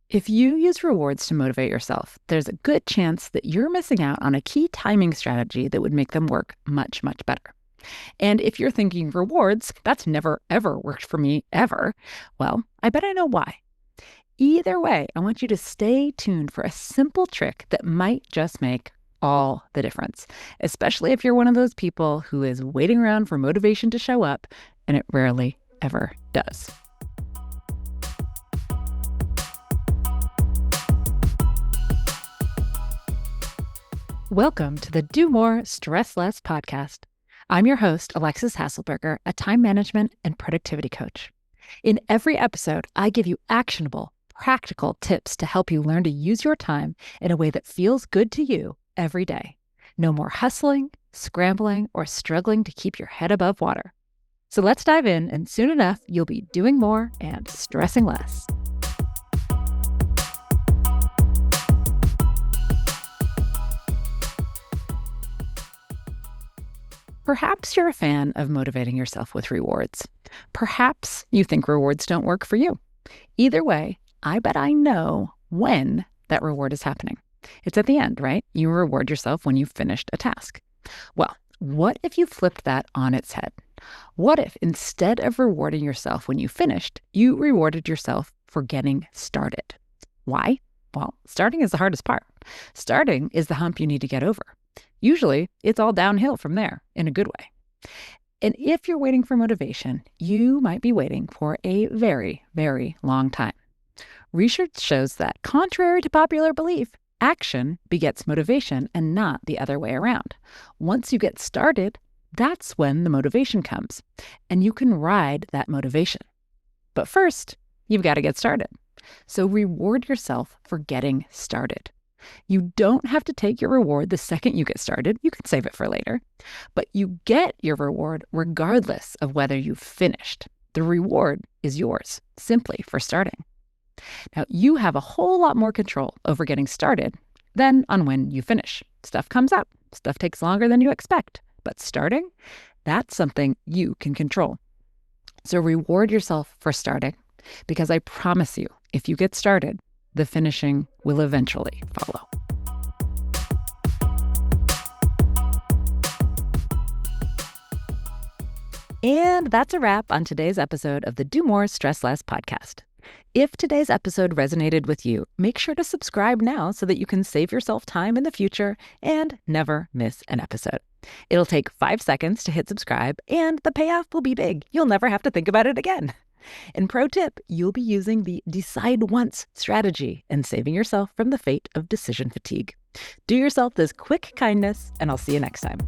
If you use rewards to motivate yourself, there's a good chance that you're missing out on a key timing strategy that would make them work much, much better. And if you're thinking rewards, that's never, ever worked for me, ever, well, I bet I know why. Either way, I want you to stay tuned for a simple trick that might just make all the difference, especially if you're one of those people who is waiting around for motivation to show up, and it rarely, ever does. Welcome to the Do More, Stress Less podcast. I'm your host, Alexis Hasselberger, a time management and productivity coach. In every episode, I give you actionable, practical tips to help you learn to use your time in a way that feels good to you every day. No more hustling, scrambling, or struggling to keep your head above water. So let's dive in, and soon enough, you'll be doing more and stressing less. Perhaps you're a fan of motivating yourself with rewards. Perhaps you think rewards don't work for you. Either way, I bet I know when that reward is happening. It's at the end, right? You reward yourself when you've finished a task. Well, what if you flipped that on its head? What if instead of rewarding yourself when you finished, you rewarded yourself for getting started? Why? Well, starting is the hardest part. Starting is the hump you need to get over. Usually, it's all downhill from there in a good way. And if you're waiting for motivation, you might be waiting for a very, very long time. Research shows that, contrary to popular belief, action begets motivation and not the other way around. Once you get started, that's when the motivation comes, and you can ride that motivation. But first, you've got to get started. So reward yourself for getting started. You don't have to take your reward the second you get started. You can save it for later. But you get your reward regardless of whether you've finished. The reward is yours, simply for starting. Now, you have a whole lot more control over getting started than on when you finish. Stuff comes up. Stuff takes longer than you expect. But starting, that's something you can control. So reward yourself for starting, because I promise you, if you get started, the finishing will eventually follow. And that's a wrap on today's episode of the Do More, Stress Less podcast. If today's episode resonated with you, make sure to subscribe now so that you can save yourself time in the future and never miss an episode. It'll take 5 seconds to hit subscribe, and the payoff will be big. You'll never have to think about it again. And pro tip, you'll be using the decide once strategy and saving yourself from the fate of decision fatigue. Do yourself this quick kindness, and I'll see you next time.